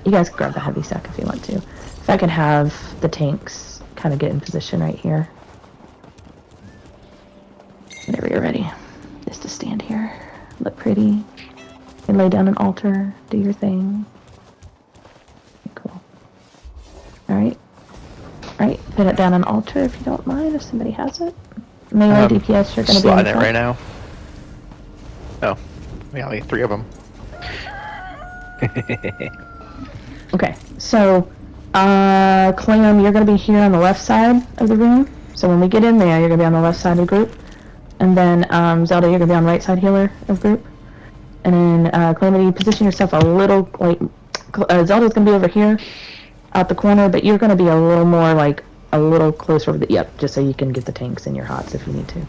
You guys can grab the heavy sack if you want to. If I could have the tanks kind of get in position right here. Whenever you're ready. Just to stand here. Look pretty. And lay down an altar. Do your thing. Cool. Alright. Alright, put it down an altar if you don't mind, if somebody has it. Melee DPS, you're gonna be on it right now. Oh. We only 3 of them. Okay, so, Clam, you're gonna be here on the left side of the room. So when we get in there, you're gonna be on the left side of the group. And then, Zelda, you're gonna be on right side healer of group. And then, Calamity, position yourself a little, like, Zelda's gonna be over here, out the corner, but you're gonna be a little more, like, a little closer over the, yep, just so you can get the tanks in your hots if you need to.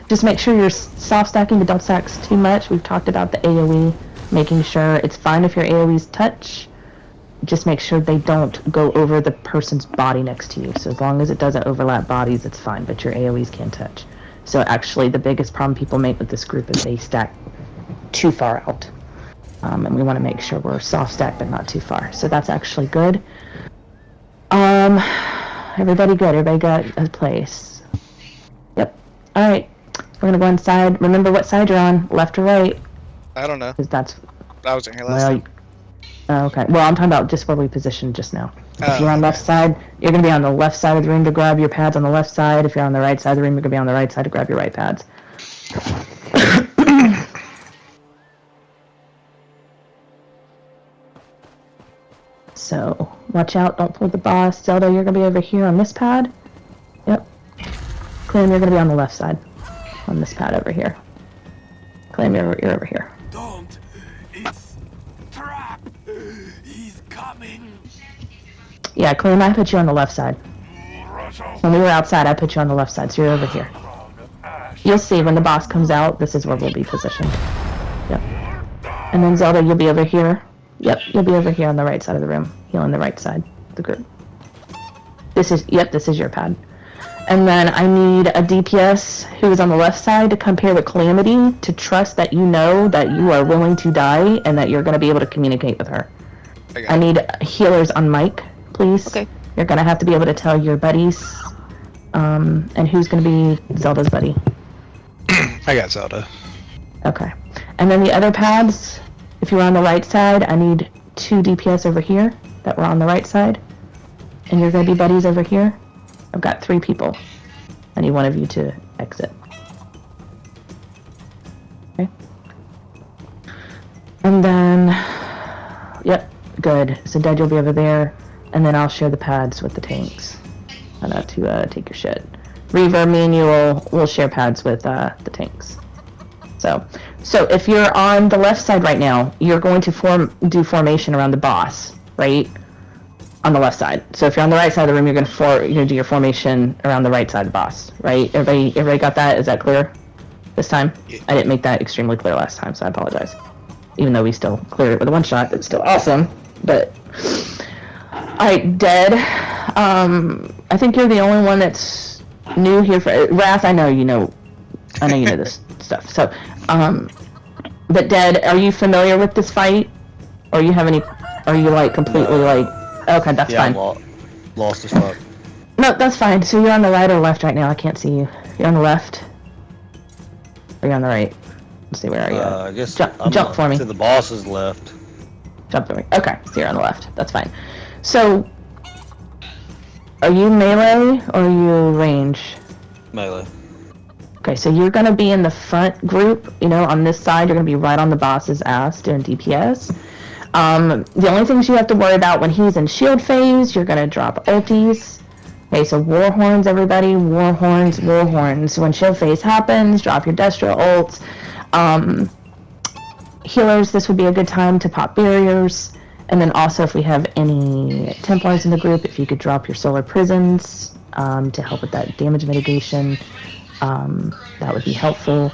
Just make sure you're soft stacking, but don't stack too much. We've talked about the AoE, making sure it's fine if your AoEs touch. Just make sure they don't go over the person's body next to you. So as long as it doesn't overlap bodies, it's fine, but your AoEs can touch. So actually, the biggest problem people make with this group is they stack too far out. And we want to make sure we're soft stacked, but not too far. So that's actually good. Everybody good? Everybody got a place? Yep. All right. We're gonna go inside. Remember what side you're on, left or right? I don't know. Because that's. I wasn't here last time. Okay. Well, I'm talking about just where we positioned just now. If you're on okay. left side, you're gonna be on the left side of the room to grab your pads on the left side. If you're on the right side of the room, you're gonna be on the right side to grab your right pads. So, watch out, don't pull the boss. Zelda, you're gonna be over here on this pad. Yep. Clam, you're gonna be on the left side. On this pad over here. Clam, you're over here. Don't! It's trap! He's coming! Yeah, Clam, I put you on the left side. When we were outside, I put you on the left side, so you're over here. You'll see when the boss comes out, this is where we'll be positioned. Yep. And then Zelda, you'll be over here. Yep, you'll be over here on the right side of the room. Healing the right side of the group. This is your pad. And then I need a DPS who is on the left side to come here with Calamity to trust that you know that you are willing to die and that you're going to be able to communicate with her. I need healers on mic, please. Okay. You're going to have to be able to tell your buddies. And who's going to be Zelda's buddy? I got Zelda. Okay. And then the other pads, if you're on the right side, I need 2 DPS over here that were on the right side. And you're going to be buddies over here. I've got 3 people. I need one of you to exit. Okay. And then, yep, good. So Dead, you'll be over there, and then I'll share the pads with the tanks. I know to take your shit. Reaver, me and you will share pads with the tanks. So if you're on the left side right now, you're going to do formation around the boss, right? On the left side. So if you're on the right side of the room, you're gonna do your formation around the right side of the boss, right? Everybody got that? Is that clear this time? Yeah. I didn't make that extremely clear last time, so I apologize. Even though we still cleared it with a one shot, it's still awesome. But alright, Dead. I think you're the only one that's new here for Wrath. I know you know this stuff. So, but Dead, are you familiar with this fight? Or are you like completely like? Okay, that's fine. I'm lost as fuck. No, that's fine. So you're on the right or left right now? I can't see you. You're on the left? Or you're on the right? Let's see, where are you? I guess jump for me. To the boss's left. Jump for me. Okay, so you're on the left. That's fine. So, are you melee or are you range? Melee. Okay, so you're going to be in the front group, on this side. You're going to be right on the boss's ass doing DPS. The only things you have to worry about when he's in shield phase, you're gonna drop ultis. Okay, so war horns, everybody, war horns. When shield phase happens, drop your Destro ults. Healers, this would be a good time to pop barriers. And then also if we have any Templars in the group, if you could drop your solar prisons to help with that damage mitigation, that would be helpful.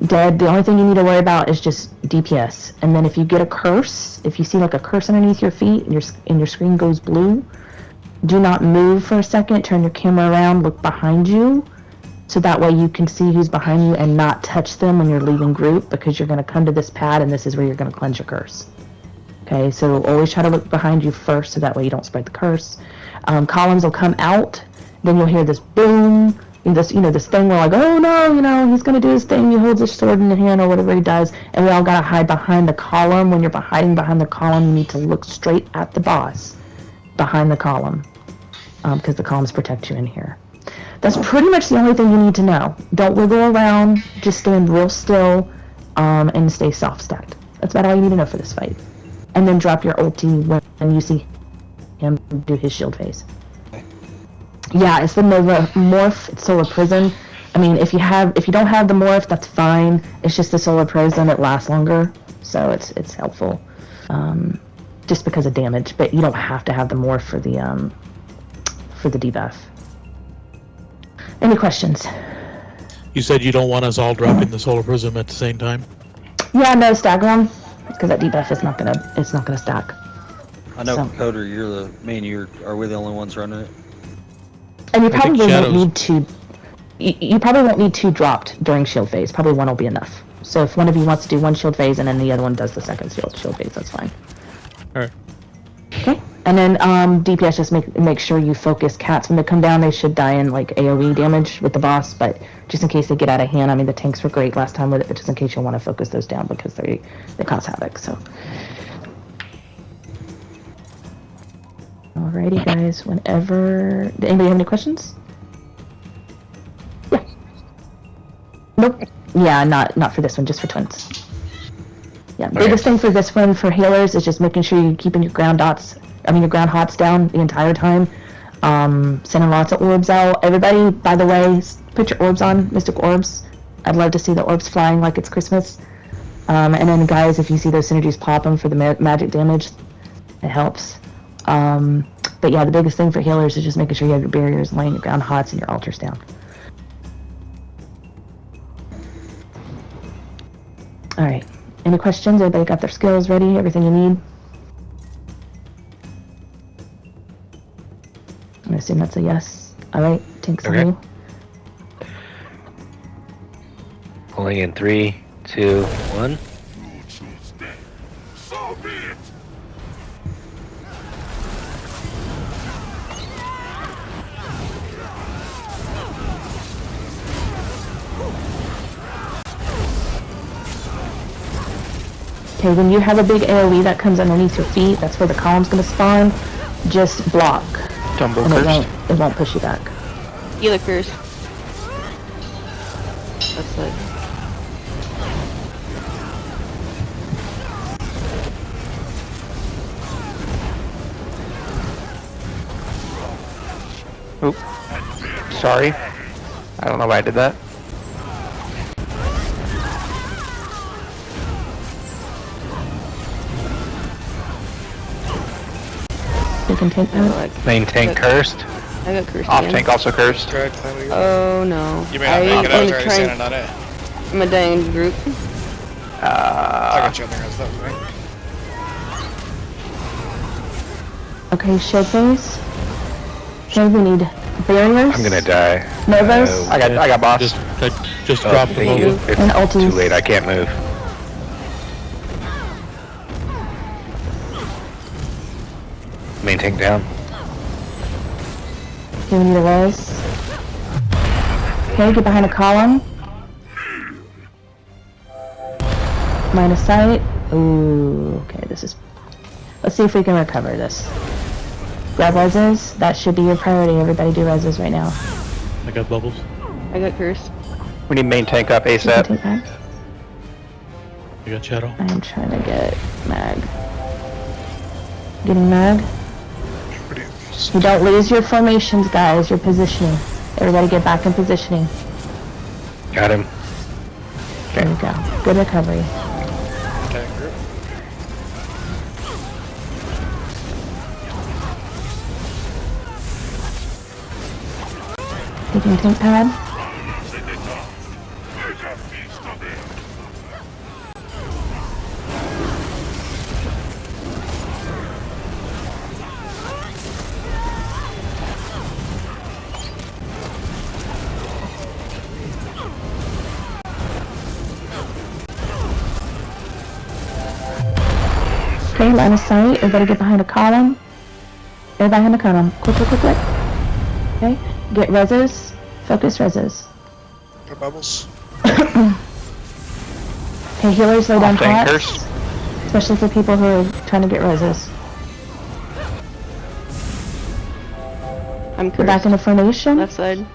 Dead, the only thing you need to worry about is just DPS. And then if you get a curse, if you see like a curse underneath your feet and your screen goes blue, do not move for a second, turn your camera around, look behind you, so that way you can see who's behind you and not touch them when you're leaving group, because you're going to come to this pad and this is where you're going to cleanse your curse. Okay, so always try to look behind you first so that way you don't spread the curse. Columns will come out, then you'll hear this boom, this thing where like, oh no, he's going to do his thing, he holds his sword in the hand or whatever he does, and we all got to hide behind the column. When you're hiding behind the column, you need to look straight at the boss behind the column, because the columns protect you in here. That's pretty much the only thing you need to know. Don't wiggle around, just stand real still, and stay soft stacked. That's about all you need to know for this fight. And then drop your ulti when you see him do his shield phase. Yeah, it's the Nova Morph, it's Solar Prison. I mean, if you don't have the Morph, that's fine. It's just the Solar Prison, it lasts longer, so it's helpful. Just because of damage, but you don't have to have the Morph for the debuff. Any questions? You said you don't want us all dropping the Solar Prism at the same time? Yeah, no, stagger them, because that debuff is not gonna stack. I know, So. Coder, you're the main. Are we the only ones running it? And you I think probably won't Shadows- need two. You probably won't need two dropped during shield phase. Probably one will be enough. So if one of you wants to do one shield phase and then the other one does the second shield phase, that's fine. Alright. Okay. And then DPS, just make sure you focus cats when they come down. They should die in like AoE damage with the boss, but just in case they get out of hand. I mean, the tanks were great last time with it, but just in case you'll want to focus those down because they cause havoc. So. Alrighty, guys. Whenever. Did anybody have any questions? Yeah. Nope. Yeah, not for this one. Just for twins. Yeah. Biggest thing for this one for healers is just making sure you're keeping your ground hots down the entire time. Sending lots of orbs out. Everybody, by the way, put your orbs on, Mystic Orbs. I'd love to see the orbs flying like it's Christmas. And then, guys, if you see those synergies pop them for the magic damage, it helps. But yeah, the biggest thing for healers is just making sure you have your barriers, laying your ground hots, and your altars down. Alright. Any questions? Everybody got their skills ready? Everything you need? I assume that's a yes. Alright, Tinks on Okay. you. Pulling in 3, 2, 1. So be it. Okay, when you have a big AoE that comes underneath your feet, that's where the column's gonna spawn. Just block. Tumble And first. it won't push you back. Healer curse. That's like. Oop. Sorry. I don't know why I did that. You can take that. Like, Main tank cursed. I got cursed Off again. tank also cursed. Good, there we go. Oh no. You may not make it, I was I'm already trying- standing on it. I'm a dying group. I got you on there, that was right. Okay, shield phase. Okay, we need barriers. I'm gonna die. Novos. I got boss. Just Oh, drop the thank bubble. you. It's And ultis. too late. I can't move. Main tank down. Okay, we need a res. Okay, get behind a column. Line of sight. Ooh, okay, this is... Let's see if we can recover this. Grab reses. That should be your priority. Everybody do reses right now. I got bubbles. I got cursed. We need main tank up You can ASAP. take that. I got shadow. I'm trying to get mag. Getting mag. You don't lose your formations, guys. Your positioning. Everybody get back in positioning. Got him. There we go. Good recovery. Okay, group. Taking tank pad. Okay, line of sight. Everybody get behind a column. Everybody behind a column. Quick, quick, quick, quick. Okay, get reses. Focus reses. Good bubbles. Okay, healers lay down Off anchors. pots. Especially for people who are trying to get reses. I'm Go back cursed. into formation. Left side.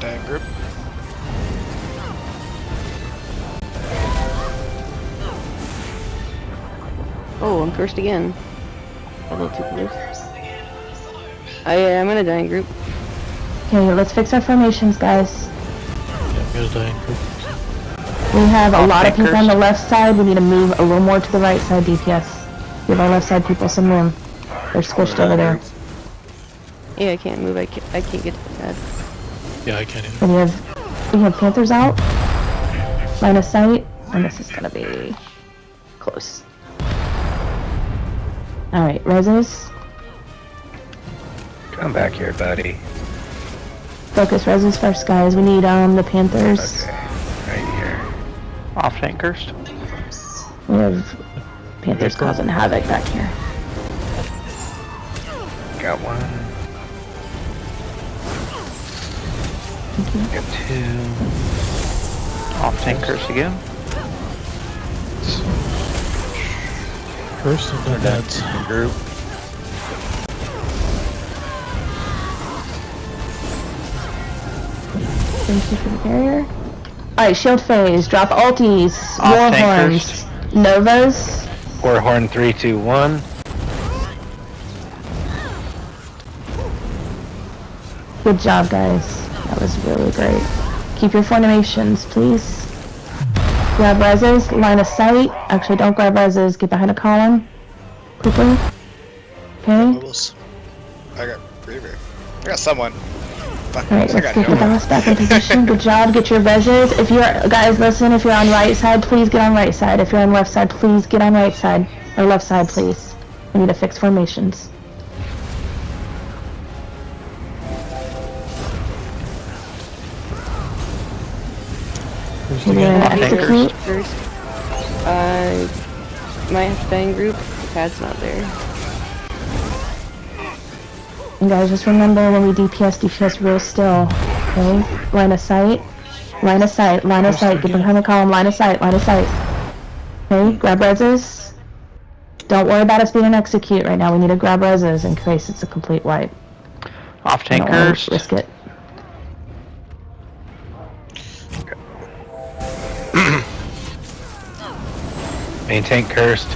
Dying group. Oh, I'm cursed again. A little too close. I'm in a dying group. Okay, let's fix our formations, guys. Yeah, goes dying. We have a Off lot of people on anchors. the left side. We need to move a little more to the right side, DPS. Give our left side people some room. They're squished over there. Yeah, I can't move. I can't get to the pad. Yeah, I can't even. And we have Panthers out. Line of sight. And this is gonna be close. Alright, reses. Come back here, buddy. Focus reses first, guys. We need the Panthers. Okay, right here. Off anchors. We have Panthers causing havoc back here. Got one. Got two. Off anchors again. First and then that's Group. Thank you for the barrier. Alright, shield phase. Drop ultis. Off War tankers. horns. Novas. War horn 3, 2, 1. Good job, guys. That was really great. Keep your formations, please. Grab reses, line of sight. Actually, don't grab reses. Get behind a column. Quickly. Okay. Bubbles. I got Reaver. I got someone. Fuck, Alright, I let's got get no the one. boss back in position. Good job. Get your reses. If you're, guys, listen, if you're on right side, please get on right side. If you're on left side, please get on right side. Or left side, please. We need to fix formations. first We're again. gonna execute. Cursed. My dying group. The pad's not there. And guys, just remember when we DPS real still. Okay? Line of sight. Line of sight. Line of sight. Get behind the column. Line of sight. Line of sight. Okay? Grab reses. Don't worry about us being an execute right now. We need to grab reses in case it's a complete wipe. Off I don't wanna tankers. risk it. Main tank cursed.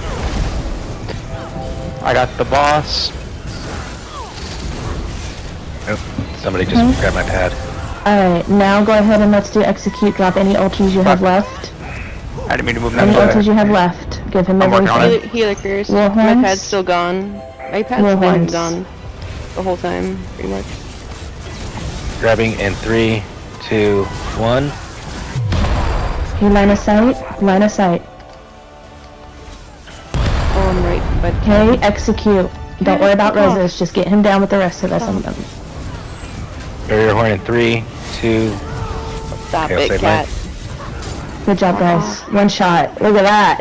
I got the boss. Nope. Somebody just Okay. grabbed my pad. Alright, now go ahead and let's do execute. Drop any ultis you have left. I didn't mean to move Any that ultis way. you have left. Give him I'm working on everything. Healer cursed. War My horns. pad's still gone. My pad's War been horns. gone the whole time, pretty much. Grabbing in 3, 2, 1. Okay, line of sight. Line of sight. Oh, I'm right, but Okay, execute. Don't worry about reses. Just get him down with the rest of us. Barrier horn in 3, 2. stop Okay, I'll it, save cat. Good job, guys. One shot. Look at that.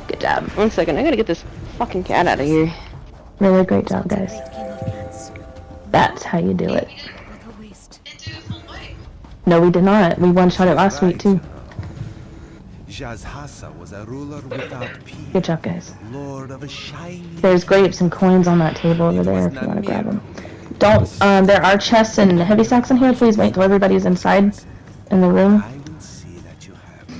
Good job. 1 second, I gotta get this fucking cat out of here. Really great job, guys. That's how you do it. No, we did not. We one-shot it last week, too. Jazhasa was a ruler without peace, Good job, guys. lord of a shining. There's grapes and coins on that table over there if you want to grab them. Don't, there are chests and heavy sacks in here. Please wait till everybody's inside in the room. I will see that you have it.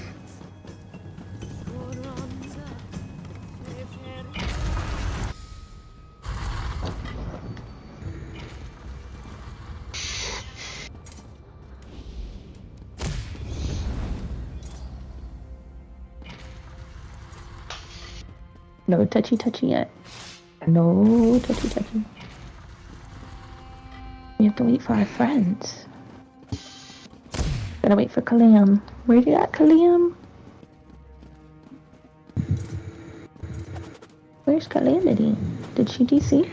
No touchy yet. No touchy. We have to wait for our friends. Gotta wait for Kaliam. Where you at, Kaliam? Where's Calamity? Did she DC?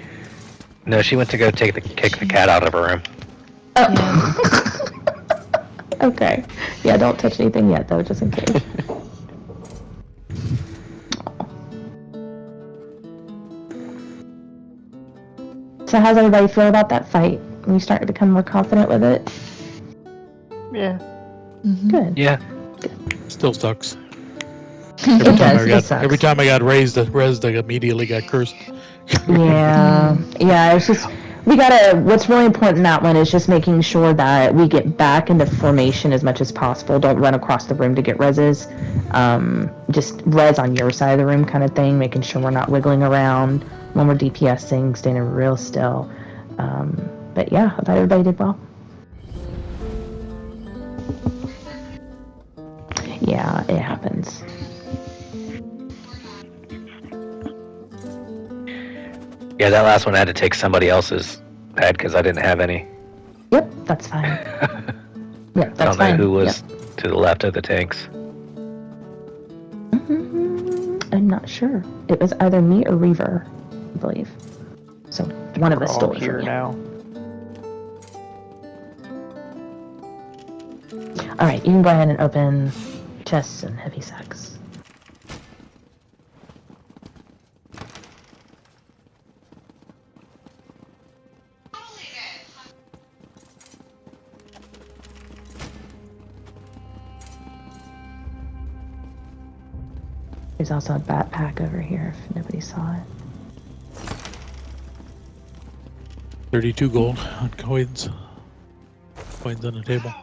No, she went to go kick the cat out of her room. Oh. Okay. Yeah, don't touch anything yet, though, just in case. So how's everybody feel about that fight? Are you starting to become more confident with it? Yeah. Good. Yeah. Still sucks. It does. It sucks. Every time I got resed, I immediately got cursed. Yeah. Yeah, it's just... what's really important in that one is just making sure that we get back into formation as much as possible. Don't run across the room to get reses. Just res on your side of the room kind of thing, making sure we're not wiggling around when we're DPSing, standing real still. But yeah, I thought everybody did well. Yeah, it happens. Yeah, that last one I had to take somebody else's pad because I didn't have any. Yep, that's fine. Yep, that's I don't know fine. who was to the left of the tanks. I'm not sure. It was either me or Reaver, I believe. So one of us stole it here from you. now. All right, you can go ahead and open chests and heavy sacks. There's also a backpack over here if nobody saw it. 32 gold on coins. Coins on the table.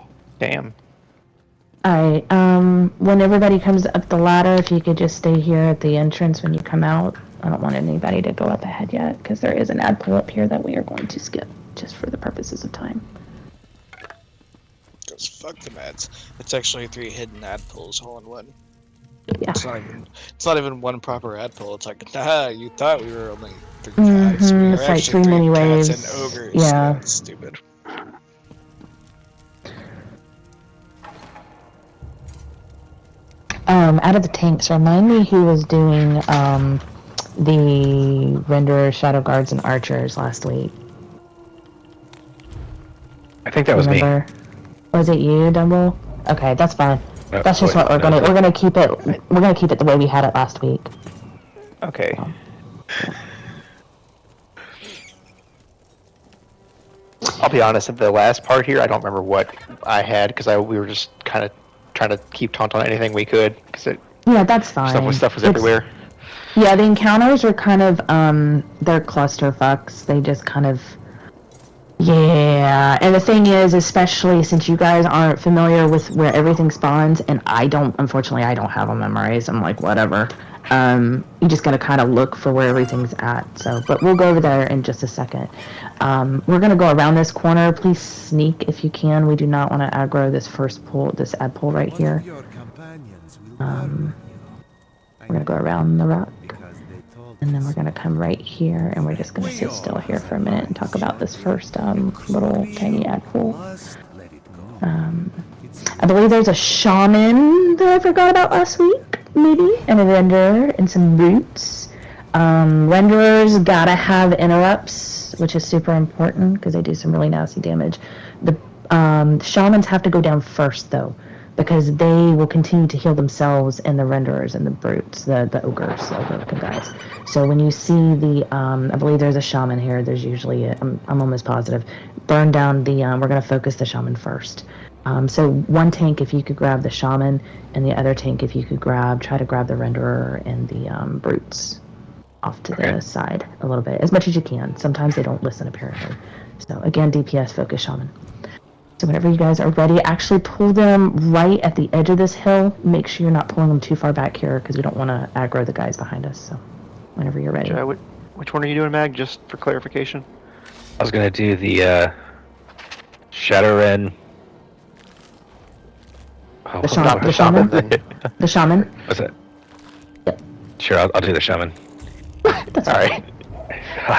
Damn. Alright, when everybody comes up the ladder, if you could just stay here at the entrance when you come out. I don't want anybody to go up ahead yet, because there is an ad pull up here that we are going to skip, just for the purposes of time. Because fuck the meds. It's actually 3 hidden ad pulls all in one. Yeah. It's not even one proper ad pull. It's like, nah, you thought we were only 3 cats. We were It's like actually 3 mini cats waves. and ogres. Yeah. That's stupid. Out of the tanks, remind me who was doing, the Renderer, Shadow Guards, and Archers last week. I think that was Remember? Was it you, Dumble? Okay, that's fine. me. That's just what we're gonna keep it. We're gonna keep it the way we had it last week. Okay. I'll be honest, at the last part here, I don't remember what I had because we were just kind of trying to keep taunt on anything we could because Yeah, that's fine. stuff was It's- everywhere. Yeah, the encounters are kind of they're cluster fucks. They just kind of yeah. And the thing is, especially since you guys aren't familiar with where everything spawns, and unfortunately I don't have them memorized. I'm like, whatever. You just gotta kind of look for where everything's at. So, but we'll go over there in just a second. We're gonna go around this corner. Please sneak if you can. We do not want to aggro this this ad pull right here. Your companions will warn you. We're gonna go around the rock. Because they told And then us. we're gonna come right here, and we're just gonna sit still here for a minute and talk about this first little tiny ad pool. Must let it go. It's I believe there's a shaman that I forgot about last week, maybe, and a renderer and some roots. Renderers gotta have interrupts, which is super important because they do some really nasty damage. The shamans have to go down first though, because they will continue to heal themselves and the renderers and the brutes, the ogres, the ogre guys. So when you see the, I believe there's a shaman here. There's usually, I'm almost positive. Burn down the, we're gonna focus the shaman first. So one tank, if you could grab the shaman, and the other tank, if you could try to grab the renderer and the brutes off to the side a little bit, as much as you can. Sometimes they don't listen apparently. So again, DPS focus shaman. So whenever you guys are ready, actually pull them right at the edge of this hill. Make sure you're not pulling them too far back here because we don't want to aggro the guys behind us. So whenever you're ready. Which one are you doing, Mag? Just for clarification. I was gonna do the Shadow Ren. Oh, The shaman? The shaman? What's that? Yep. Sure, I'll do the shaman. That's All all right.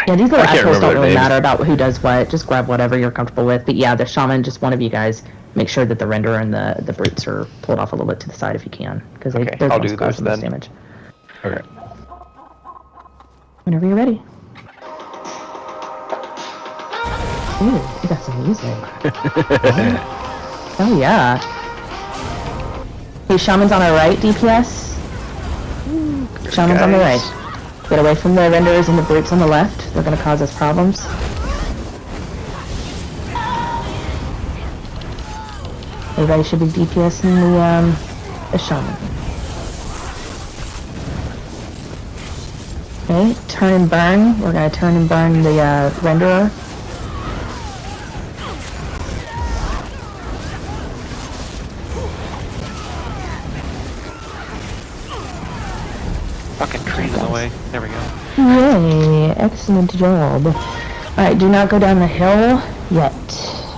Yeah, these little I can't assholes remember don't their really names. matter about who does what. Just grab whatever you're comfortable with. But yeah, the shaman, just one of you guys, make sure that the renderer and the brutes are pulled off a little bit to the side if you can. Because Okay, they're I'll the do ones causing those most then. damage. Okay. Whenever you're ready. Ooh, you got some music. Oh yeah. Hey, Shaman's on our right, DPS. Shaman's on the right. Get away from the renderers and the brutes on the left. They're gonna cause us problems. Everybody should be DPSing the Shaman. Okay, turn and burn. We're gonna turn and burn the renderer. Fucking trees in the way. There we go. Yay, excellent job. Alright, do not go down the hill yet.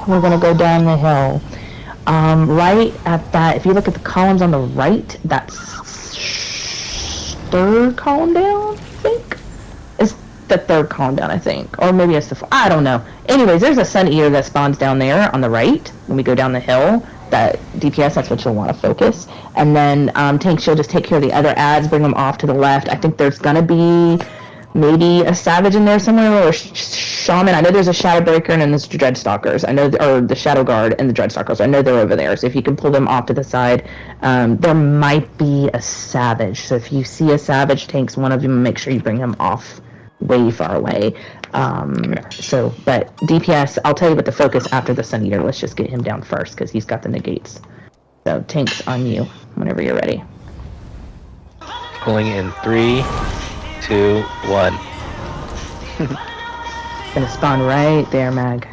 We're gonna go down the hill. Right at that, if you look at the columns on the right, that's third column down, I think? It's the third column down, I think. Or maybe it's the I don't know. Anyways, there's a Sun Eater that spawns down there on the right when we go down the hill. That DPS, that's what you'll want to focus. And then tanks, you'll just take care of the other ads, bring them off to the left. I think there's gonna be maybe a Savage in there somewhere, or Shaman. I know there's a Shadowbreaker and then there's Dreadstalkers. I know, or the Shadow Guard and the Dreadstalkers. I know they're over there. So if you can pull them off to the side, there might be a Savage. So if you see a Savage, tanks one of them, make sure you bring him off way far away. So, but DPS, I'll tell you what the focus after the Sun Eater. Let's just get him down first because he's got the negates. So tanks on you whenever you're ready. Pulling in 3, 2, 1. Gonna spawn right there, Mag.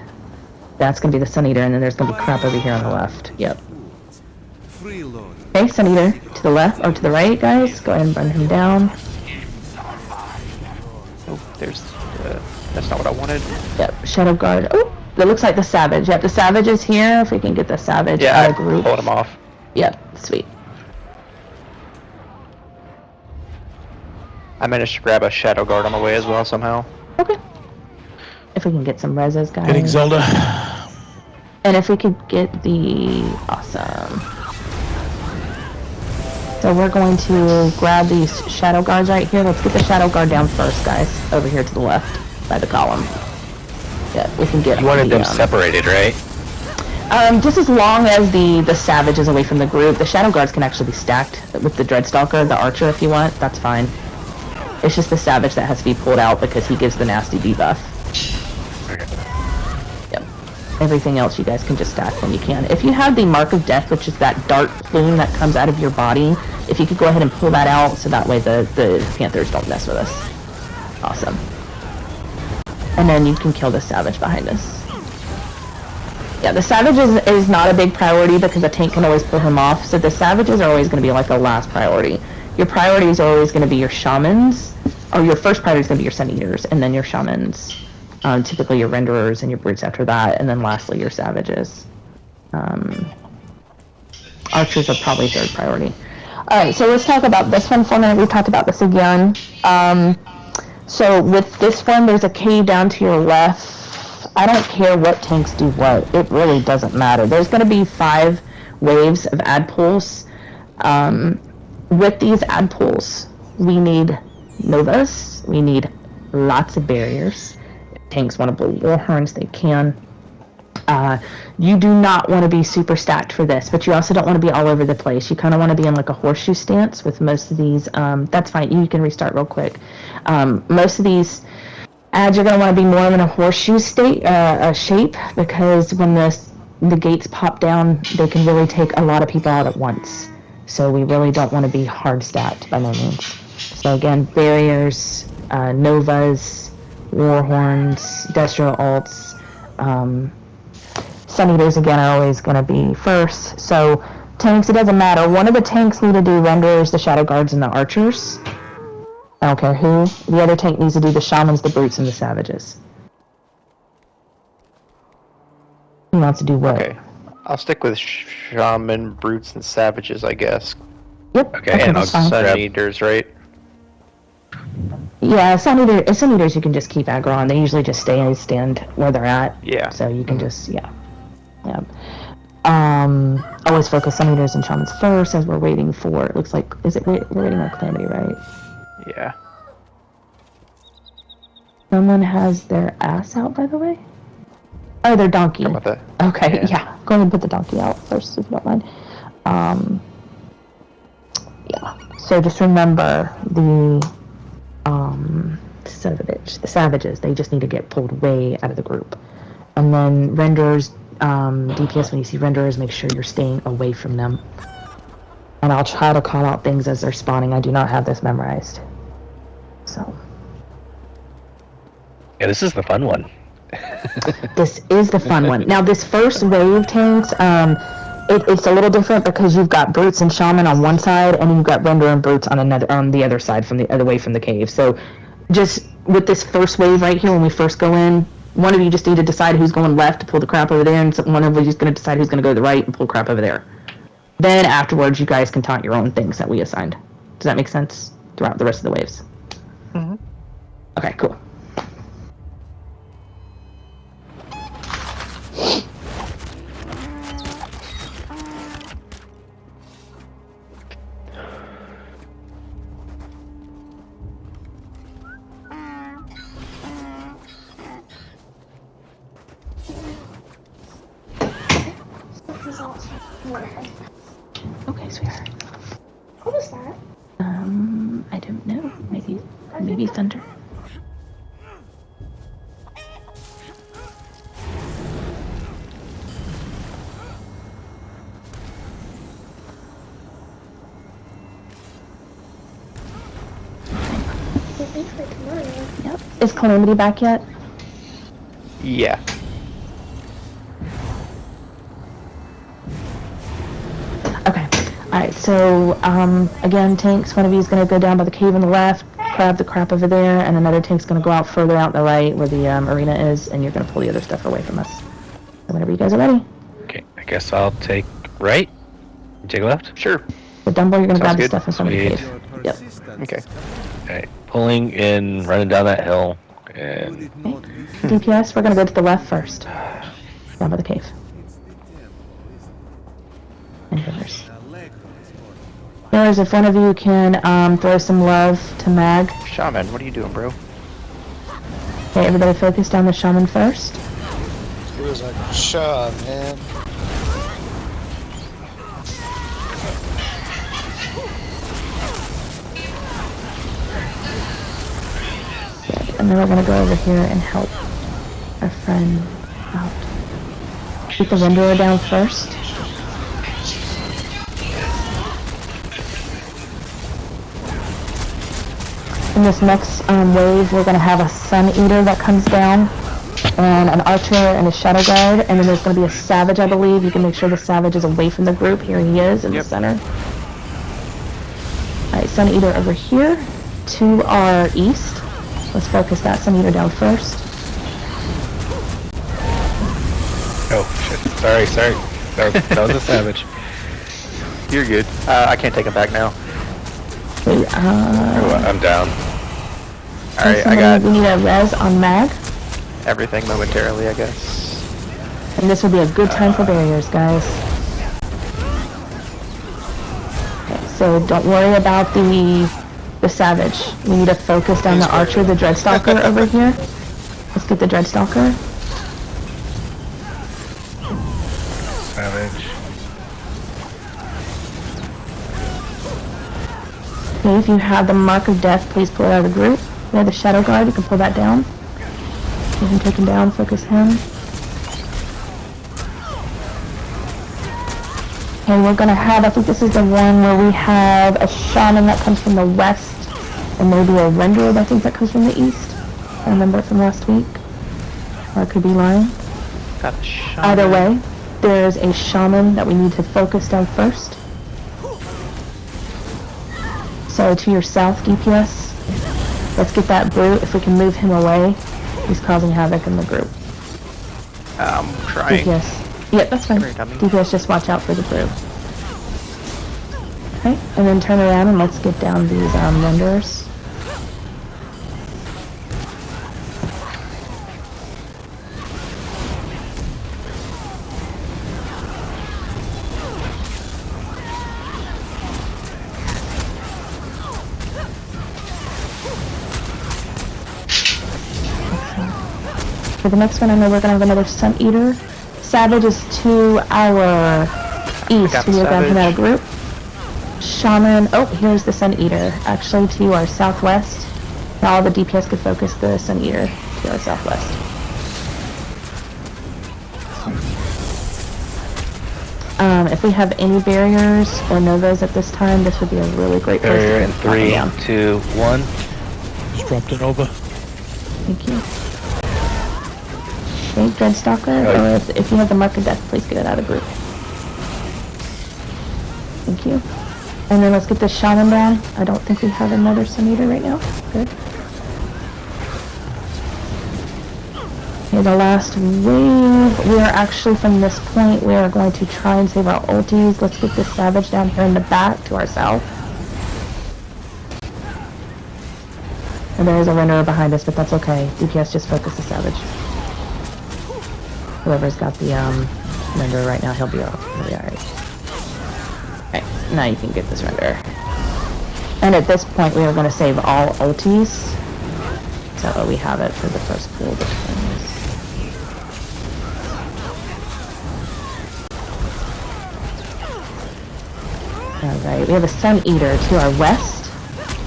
That's gonna be the Sun Eater, and then there's gonna be crap over here on the left. Yep. Freeloader. Okay, Sun Eater to the left or to the right, guys. Go ahead and burn him down. Oh, there's. That's not what I wanted. Yep. Shadow Guard. Oh, that looks like the Savage. Yep, the Savage is here. If we can get the Savage Yeah, out I of group. pulled him off. Yep, sweet. I managed to grab a Shadow Guard on the way as well somehow. Okay. If we can get some reses, guys. Getting Zelda. And if we could get the awesome. So we're going to grab these Shadow Guards right here. Let's get the Shadow Guard down first, guys. Over here to the left by the column. Yeah, we can get. You wanted the, them separated, right? Just as long as the Savage is away from the group. The Shadow Guards can actually be stacked with the Dreadstalker, the Archer, if you want. That's fine. It's just the Savage that has to be pulled out because he gives the nasty debuff. Okay. Yep. Everything else you guys can just stack when you can. If you have the Mark of Death, which is that dark plume that comes out of your body, if you could go ahead and pull that out so that way the Panthers don't mess with us. Awesome. And then you can kill the Savage behind us. Yeah, the Savage is not a big priority because the tank can always pull him off, so the Savages are always going to be like a last priority. Your priorities are always going to be your Shamans, or your first priority is going to be your Sun Eaters, and then your Shamans. Typically your Renderers and your Brutes after that, and then lastly your Savages. Archers are probably third priority. Alright, so let's talk about this one for a minute. We talked about this again. So with this one, there's a cave down to your left. I don't care what tanks do what. It really doesn't matter. There's going to be 5 waves of ad pulls. With these ad pulls, we need Novas. We need lots of barriers. If tanks want to blow war horns, they can. You do not want to be super stacked for this, but you also don't want to be all over the place. You kind of want to be in like a horseshoe stance with most of these. That's fine. You can restart real quick. Most of these ads are going to want to be more in a horseshoe shape, because when the gates pop down, they can really take a lot of people out at once. So we really don't want to be hard stacked by no means. So again, barriers, Novas, Warhorns, Destro Alts, Sun Eaters again are always going to be first. So tanks, it doesn't matter. One of the tanks need to do Renderers, the Shadow Guards, and the Archers. I don't care who. The other tank needs to do the Shamans, the Brutes, and the Savages. Who wants to do what? Okay. I'll stick with Shaman, Brutes, and Savages, I guess. Yep. Okay, and I'll that's fine. Sun grab- Eaters, right? Yeah, Sun Eaters you can just keep aggro on. They usually just stand where they're at. Yeah. So you can just, yeah. Always focus Sun Eaters and Shamans first as we're waiting for, it looks like, we're waiting on Calamity, right? Yeah. Someone has their ass out, by the way? Oh, their donkey. How about that? Okay, Yeah. yeah. Go ahead and put the donkey out first, if you don't mind. So just remember the savages. They just need to get pulled way out of the group. And then renders, DPS, when you see renders, make sure you're staying away from them. And I'll try to call out things as they're spawning. I do not have this memorized. So. Yeah, this is the fun one. This is the fun one. Now, this first wave tanks, it's a little different because you've got brutes and shaman on one side, and you've got render and brutes on the other side, from the other way from the cave. So, just with this first wave right here, when we first go in, one of you just need to decide who's going left to pull the crap over there, and one of you is going to decide who's going to go to the right and pull crap over there. Then afterwards, you guys can taunt your own things that we assigned. Does that make sense throughout the rest of the waves? Mhm. Okay, cool. Okay, sweetheart. What was that? I don't know. Maybe thunder. Wait for tomorrow. Yep. Is Calamity back yet? Yeah. Okay. Alright, so, again, tanks, one of you is going to go down by the cave on the left, grab the crap over there, and another tank's going to go out further out the right where the arena is, and you're going to pull the other stuff away from us. So whenever you guys are ready. Okay, I guess I'll take right. You take left? Sure. So Dumbo, you're going to grab the Sounds good. stuff in front of the Sweet. cave. Yep. Okay. Okay, pulling in, running down that hill, Would and it not be DPS, we're going to go to the left first. Down by the cave. it's the temple, isn't And rivers. it? Allegro is for Rivers, if one of you can throw some love to Mag. Shaman, what are you doing, bro? Okay, everybody focus down the shaman first. It was like, shut, man. And then we're gonna go over here and help our friend out. Keep the renderer down first. In this next wave, we're gonna have a Sun Eater that comes down, and an Archer and a Shadow Guard, and then there's gonna be a Savage, I believe. You can make sure the Savage is away from the group. Here he is in the center. Alright, Sun Eater over here to our east. Let's focus that Sun Eater down first. oh shit, sorry. That was a savage. You're good. I can't take him back now. Okay, Oh, I'm down. Alright, I got we need a res on Mag, everything momentarily, I guess. and this will be a good time for barriers, guys. Okay, so don't worry about the Savage. We need to focus on the Archer, the Dreadstalker over here. Let's get the Dreadstalker. Savage. Okay, if you have the Mark of Death, please pull it out of the group. We have the Shadow Guard, you can pull that down. You can take him down, focus him. Okay, we're gonna have, I think this is the one where we have a Shaman that comes from the west, and maybe a Renderer, I think, that comes from the east. I remember it from last week. Or I could be lying. Got the shaman. Either way, there's a Shaman that we need to focus down first. So to your south, DPS. Let's get that brute, if we can move him away. He's causing havoc in the group. I'm trying. DPS. Yep, that's fine. Sorry, dummy. DPS, just watch out for the brute. Okay, and then turn around and let's get down these renderers. For the next one, I know we're gonna have another Sun Eater. Savage is to our east. got We the are going to Savage. that group. Shaman. Oh, here's the Sun Eater. Actually, to our southwest. Now all the DPS could focus the Sun Eater to our southwest. If we have any barriers or novas at this time, this would be a really great place Barrier to in put them 3, down. 2, 1. Just dropped a Nova. Thank you. Okay, Dreadstalker, or if you have the Mark of Death, please get it out of group. Thank you. And then let's get this Shaman down. I don't think we have another Sun Eater right now. Good. Okay, the last wave. We are actually, from this point, we are going to try and save our ultis. Let's get this Savage down here in the back to our south. And there is a Renderer behind us, but that's okay. DPS just focus the Savage. Whoever's got the Renderer right now, he'll be alright. Alright, now you can get this Renderer. And at this point, we are going to save all ultis, so that we have it for the first pool of defenders. Alright, we have a Sun Eater to our west.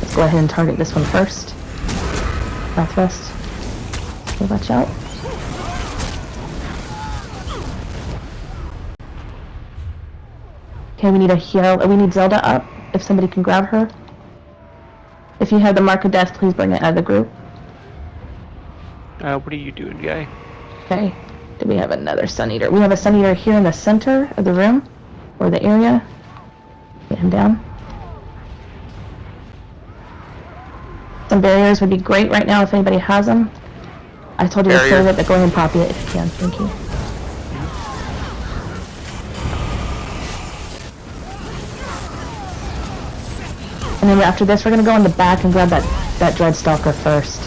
Let's go ahead and target this one first. Southwest. So watch out. Okay, we need a heal. We need Zelda up. If somebody can grab her. If you have the Mark of Death, please bring it out of the group. What are you doing, guy? Okay. Do we have another Sun Eater? We have a Sun Eater here in the center of the room. Or the area. Get him down. Some barriers would be great right now if anybody has them. I told you to save it, but go ahead and pop it if you can. Thank you. And then after this, we're going to go in the back and grab that Dreadstalker first.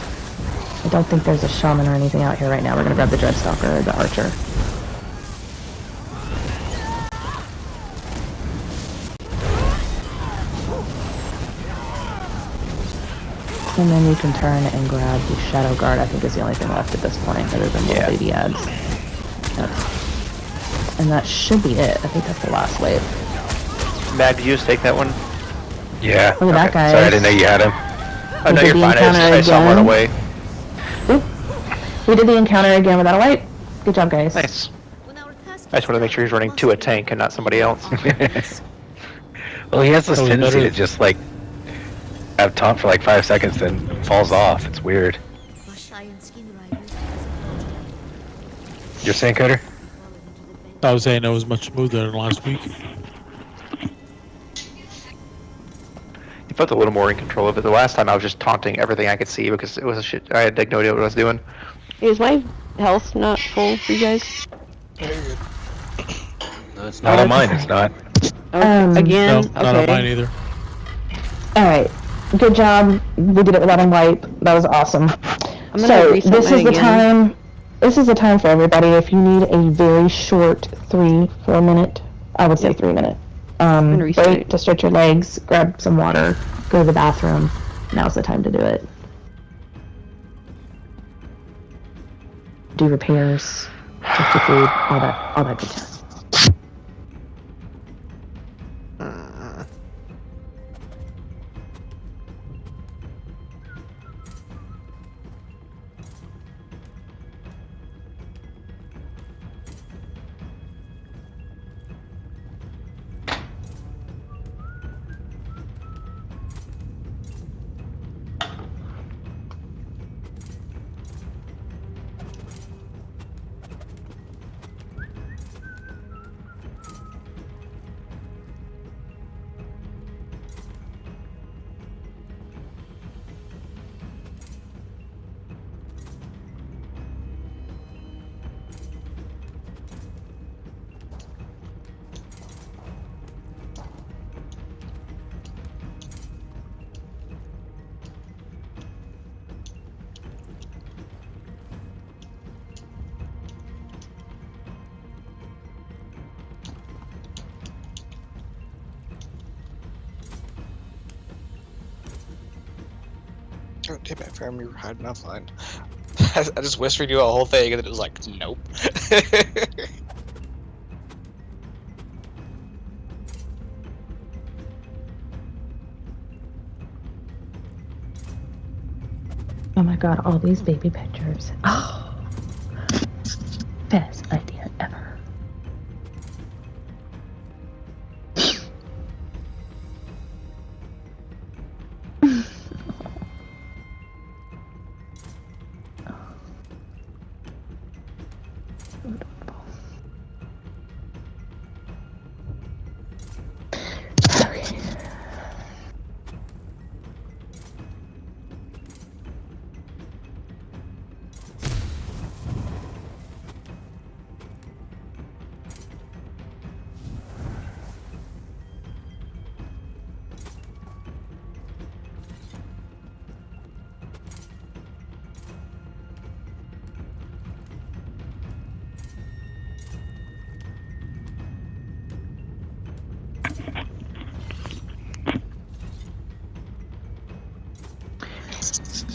I don't think there's a Shaman or anything out here right now. We're going to grab the Dreadstalker or the Archer. And then you can turn and grab the Shadow Guard. I think is the only thing left at this point, other than little baby ads. Yep. And that should be it. I think that's the last wave. Mag, did you just take that one? Yeah. Look at that, guys. Sorry, I didn't know you had him. Oh, no, We you're did the fine. encounter I saw him run again. away. Oop. We did the encounter again without a wipe. Good job, guys. Nice. I just wanted to make sure he's running to a tank and not somebody else. Well, he has this Oh, we tendency better- to just, like, have taunt for like 5 seconds, then falls off. It's weird. You're saying, Cutter? I was saying it was much smoother than last week. He felt a little more in control of it. The last time I was just taunting everything I could see because it was a shit. I had like, no idea what I was doing. Is my health not full for you guys? No, it's Not not. on mine, it's not. Okay. Again? No, not on Okay. mine either. Alright. Good job. We did it without a wipe. That was awesome. I'm gonna So, reset this mine is the again. time. This is the time for everybody. If you need a very short 3-4 minute, I would say 3 minute. gonna reset Break it. to stretch your legs, grab some water, go to the bathroom. Now's the time to do it. Do repairs, check your food, all that good stuff. Oh, damn it, Farum, you were hiding offline. I just whispered you a whole thing and then it was like, nope. got all these baby pictures. Oh, best idea ever. Okay.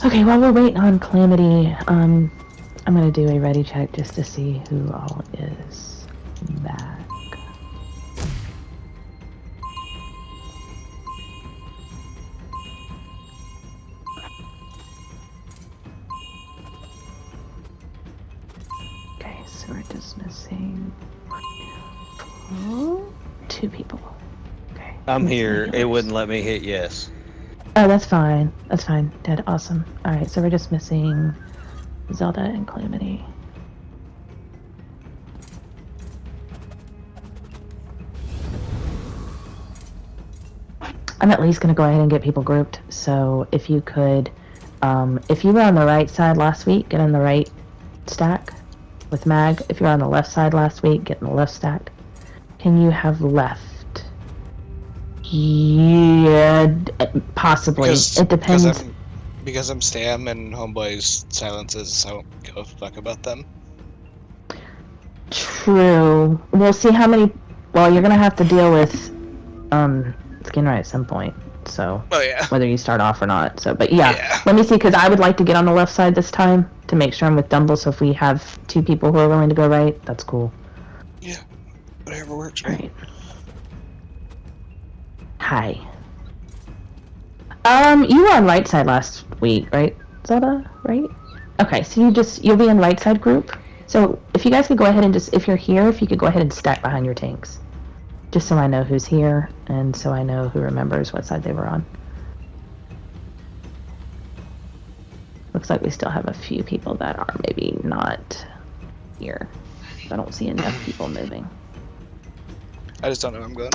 Okay, while we're waiting on Calamity, I'm gonna do a ready check just to see who all is back. Okay, so we're just missing 2 people. Okay. I'm missing here. It yours. wouldn't let me hit yes. Oh, that's fine. That's fine. Dead. Awesome. Alright, so we're just missing Zelda and Calamity. I'm at least going to go ahead and get people grouped. So if you could, if you were on the right side last week, get in the right stack with Mag. If you were on the left side last week, get in the left stack. Can you have left? Yeah, possibly. It depends. Because I'm Stam and Homeboy's silences, I don't give a fuck about them. True. We'll see how many. Well, you're gonna have to deal with skin right at some point. So Oh yeah. whether you start off or not. So, but yeah, Yeah. let me see, because I would like to get on the left side this time to make sure I'm with Dumble. So if we have 2 people who are willing to go right, that's cool. Yeah. Whatever works. All right. Hi. You were on right side last week, right, Zelda? Right? Okay, so you'll be in right side group. So if you guys could go ahead and if you're here, if you could go ahead and stack behind your tanks. Just so I know who's here, and so I know who remembers what side they were on. Looks like we still have a few people that are maybe not here. I don't see enough people moving. I just don't know where I'm going.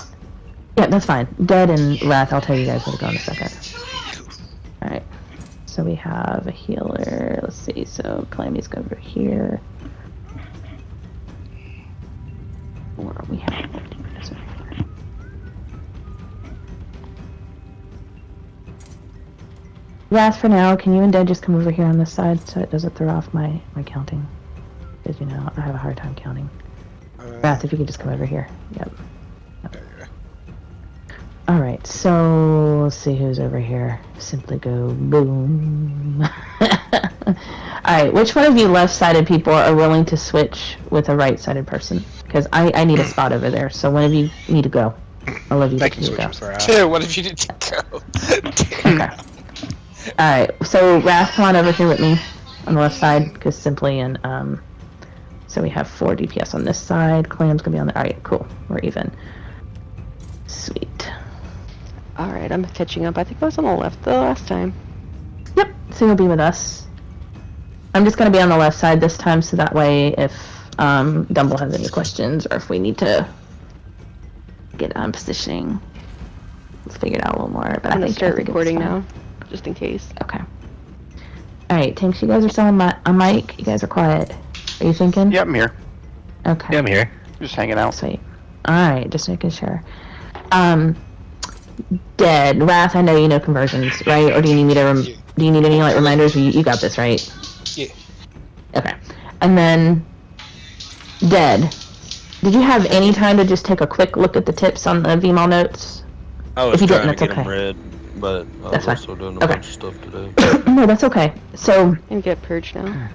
Yeah, that's fine. Dead and Wrath, I'll tell you guys where to go in a second. Alright. So we have a healer. Let's see. So Calamity's go over here. Or we have multiverse over here. Wrath, for now, can you and Dead just come over here on this side so it doesn't throw off my counting? Because, you know, I have a hard time counting. Wrath, if you could just come over here. Yep. Alright, so let's see who's over here. Simply go boom. Alright, which one of you left-sided people are willing to switch with a right-sided person? Because I need a spot over there, so one of you need to go. All of you I need can to switch go. with Wrath. Dude, what if you need to go? Okay. Alright, so Wrath, come on over here with me on the left side, because Simply and, so we have 4 DPS on this side. Clam's gonna be on the, alright, cool. We're even. Sweet. Alright, I'm catching up. I think I was on the left the last time. Yep, so you'll be with us. I'm just going to be on the left side this time, so that way if Dumble has any questions, or if we need to get positioning, let's figure it out a little more. But I'm gonna start I think it's recording fine. now, just in case. Okay. Alright, Tanks, you guys are still on mic? You guys are quiet. Are you thinking? Yeah, I'm here. Okay. Yeah, I'm here. Just hanging out. Sweet. Alright, just making sure. Dead. Wrath, I know you know conversions, right? Or do you need me to do you need any like reminders? Or you got this, right? Yeah. Okay. And then Dead. Did you have any time to just take a quick look at the tips on the VMAL notes? I was If you trying didn't, to that's get them okay. read, but I That's was fine. also doing a Okay. bunch of stuff today. No, that's okay. And get purged now.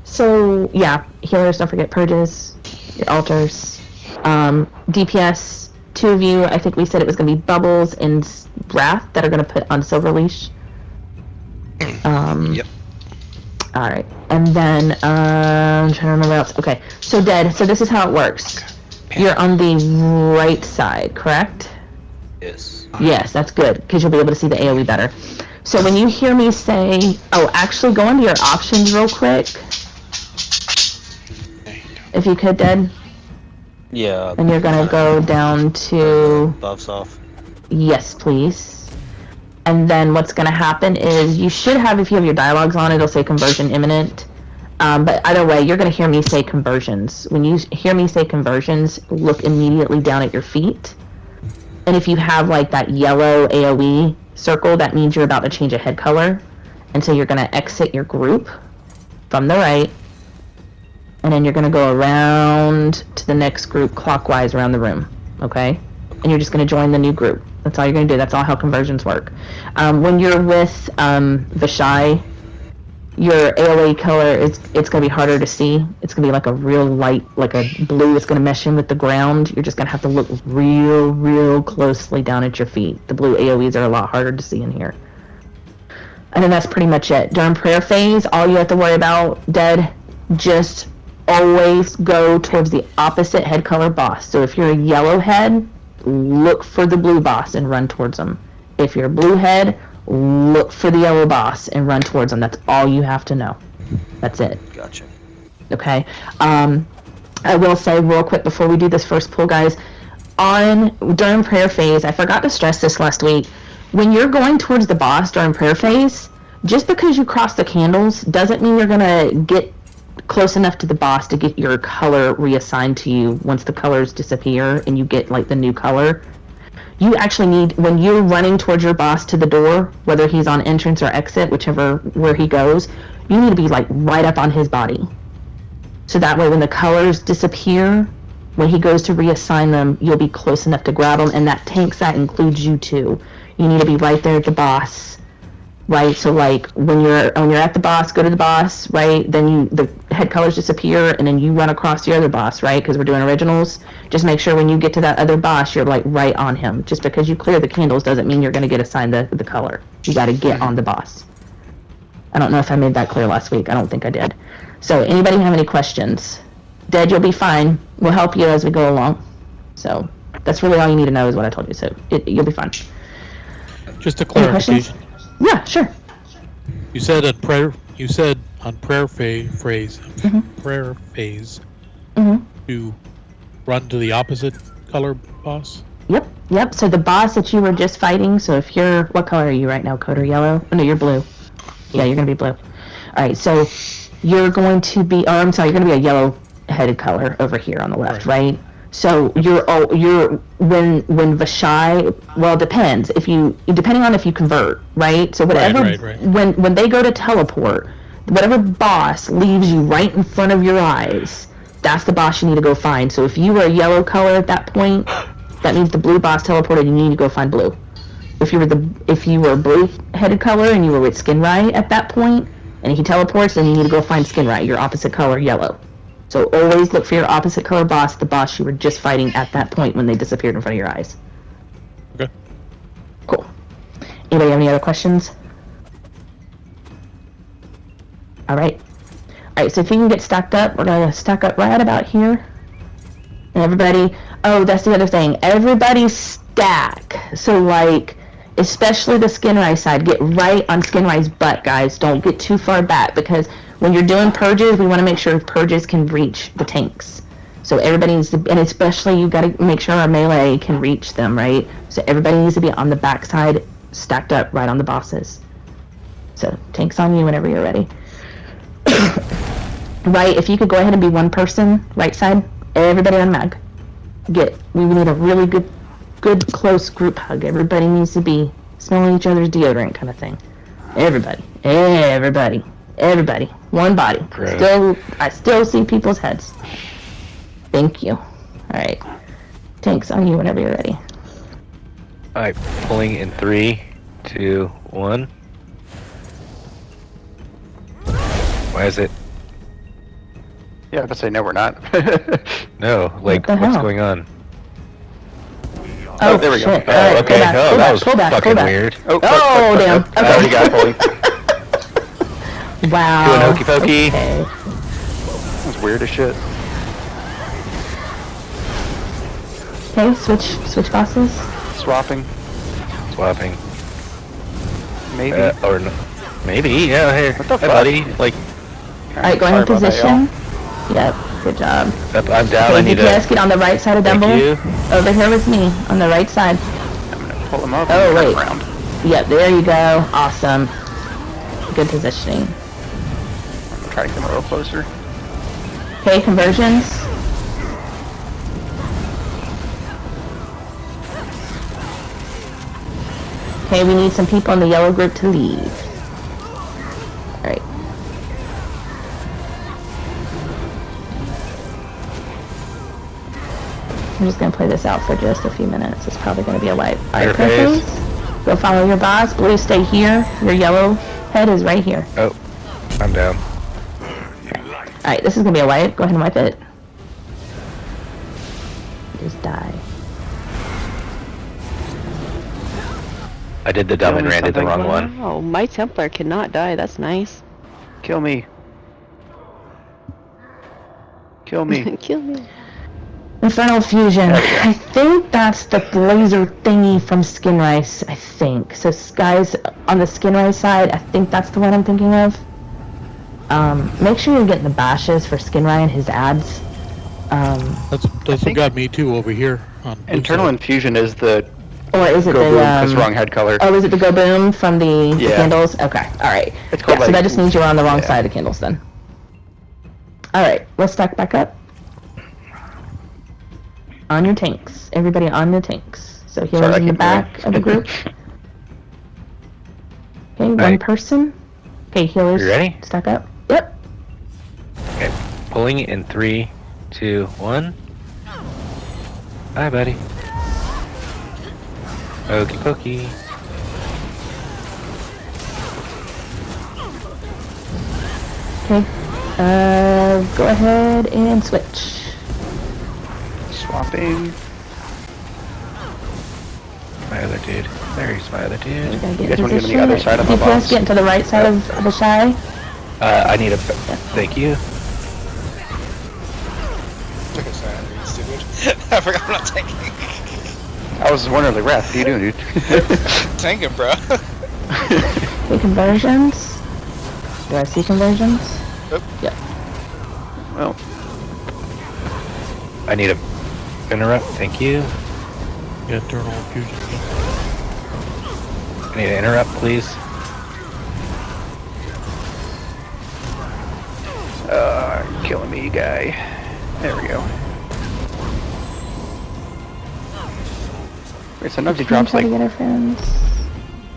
So yeah, healers, don't forget purges, your altars, DPS. 2 of you, I think we said it was going to be Bubbles and Wrath that are going to put on Silver Leash. Yep. Alright. And then, I'm trying to remember what else. Okay. So, Dead, so this is how it works. You're on the right side, correct? Yes. Yes, that's good, because you'll be able to see the AoE better. So when you hear me say, oh, actually go into your options real quick. If you could, Dead. Yeah. And you're gonna go down to, Buffs off. yes, please. And then what's gonna happen is you should have, if you have your dialogues on, it'll say conversion imminent. But either way, you're gonna hear me say conversions. When you hear me say conversions, look immediately down at your feet. And if you have like that yellow AoE circle, that means you're about to change a head color. And so you're gonna exit your group from the right. And then you're gonna go around to the next group clockwise around the room, okay? And you're just gonna join the new group. That's all you're gonna do. That's all how conversions work. When you're with Vashai, your AoE color it's gonna be harder to see. It's gonna be like a real light, like a blue that's gonna mesh in with the ground. You're just gonna have to look real closely down at your feet. The blue AoEs are a lot harder to see in here. And then that's pretty much it. During prayer phase, all you have to worry about, Dead, just always go towards the opposite head color boss. So if you're a yellow head, look for the blue boss and run towards them. If you're a blue head, look for the yellow boss and run towards them. That's all you have to know. That's it. Gotcha. Okay. I will say real quick before we do this first pull, guys, during prayer phase, I forgot to stress this last week. When you're going towards the boss during prayer phase, just because you cross the candles doesn't mean you're gonna get close enough to the boss to get your color reassigned to you once the colors disappear and you get like the new color. You actually need, when you're running towards your boss to the door, whether he's on entrance or exit, whichever where he goes, you need to be like right up on his body. So that way when the colors disappear, when he goes to reassign them, you'll be close enough to grab them, and that tank set includes you too. You need to be right there at the boss, right? So like when you're at the boss, go to the boss, right? Then the head colors disappear, and then you run across the other boss, right? Because we're doing originals. Just make sure when you get to that other boss, you're like right on him. Just because you clear the candles doesn't mean you're going to get assigned the color. You got to get on the boss. I don't know if I made that clear last week. I don't think I did. So anybody have any questions? Dead, you'll be fine. We'll help you as we go along. So that's really all you need to know is what I told you. So you'll be fine. Just a Any questions? clarification. Yeah, sure. You said on prayer. You said on prayer phase. Mhm. Prayer phase. Mhm. To run to the opposite color boss. Yep. So the boss that you were just fighting. So if you're, what color are you right now? Coder yellow? Oh, no, you're blue. Yeah, you're gonna be blue. All right. So you're going to be. Oh, I'm sorry. You're gonna be a yellow-headed color over here on the left, right? So when Vashai, well, it depends depending on if you convert, right? So whatever, Right. when they go to teleport, whatever boss leaves you right in front of your eyes, that's the boss you need to go find. So if you were a yellow color at that point, that means the blue boss teleported, and you need to go find blue. If you were a blue-headed color and you were with Skinrai at that point, and he teleports, then you need to go find Skinrai, your opposite color, yellow. So always look for your opposite color boss, the boss you were just fighting at that point when they disappeared in front of your eyes. Okay. Cool. Anybody have any other questions? Alright. Alright, so if you can get stacked up, we're gonna stack up right about here. And everybody, oh, that's the other thing. Everybody stack. So like, especially the Skinrai side, get right on Skinrai's butt, guys. Don't get too far back, because when you're doing purges, we want to make sure purges can reach the tanks. So everybody needs to, and especially you got to make sure our melee can reach them, right? So everybody needs to be on the back side, stacked up right on the bosses. So tanks on you whenever you're ready. Right, if you could go ahead and be one person, right side, everybody on mag. We need a really good close group hug. Everybody needs to be smelling each other's deodorant kind of thing. Everybody. One body. Gross. I still see people's heads. Thank you. Alright. Tanks on you whenever you're ready. Alright, pulling in 3, 2, 1. Why is it? Yeah, I would say no, we're not. No, like, the what's hell? going on? Oh, there we go. shit. Oh, Alright, okay. That was pull back. fucking weird. Oh, damn. I already got it fully. Wow. Doing hokey pokey. Okay. That's weird as shit. Okay, switch bosses. Swapping, Swapping. maybe. Or no. Maybe, yeah, hey. What the Hey, fuck? buddy. Like, Alright, going Sorry in about that, position. Yep, good job. I'm down. I Okay, need DPS, to. get on the right side of Thank Dumble. you. Over here with me, on the right side. I'm gonna pull them up Oh, and turn wait. around. Yep, there you go. Awesome. Good positioning. I'm gonna try to come a little closer. Okay, conversions. Okay, we need some people in the yellow group to leave. Alright. I'm just gonna play this out for just a few minutes. It's probably gonna be a wipe. Alright, Fair face. purples. Go follow your boss. Blue, stay here. Your yellow head is right here. Oh, I'm down. Alright, this is gonna be a wipe. Go ahead and wipe it. Just die. I did the dumb and Doing ran to the something. wrong one. Oh, my Templar cannot die. That's nice. Kill me. Kill me. Kill me. Infernal Fusion. There we go. I think that's the blazer thingy from Skin Rice, I think. So guys, on the Skin Rice side, I think that's the one I'm thinking of. Make sure you're getting the bashes for Skin Rice and his ads. That's what think- got me too over here. On blue Internal side. Infusion is the Or is it go boom, the, that's the wrong head color. oh, is it the Go Boom from the Yeah. candles? Okay, alright. It's called Yeah, so like- that just means you're on the wrong yeah. side of candles then. Alright, let's stack back up. On your tanks. Everybody on your tanks. So healers I in the keep back moving. of the group. Okay, one Right. person. Okay, healers. You ready? Stack up. Yep. Okay, pulling in 3, 2, 1. Bye, buddy. Okey pokey. Okay. Go ahead and switch. Swapping. My other dude. There's my other dude. Gotta get You guys in wanna get on the position. other side of my DPS, boss? get into the right side of the shy. I need a. Thank you. Okay, sorry, I'm being stupid. I forgot I'm not tanking. I was wondering, like, Wrath, what are you doing, dude? Tanking, bro. Okay, conversions. Do I see conversions? Yep. Yep. Well, I need a interrupt. Thank you. Yeah, internal infusion. I need an interrupt, please. killing me, guy. There we go. Wait, sometimes he drops Try to like get our friends.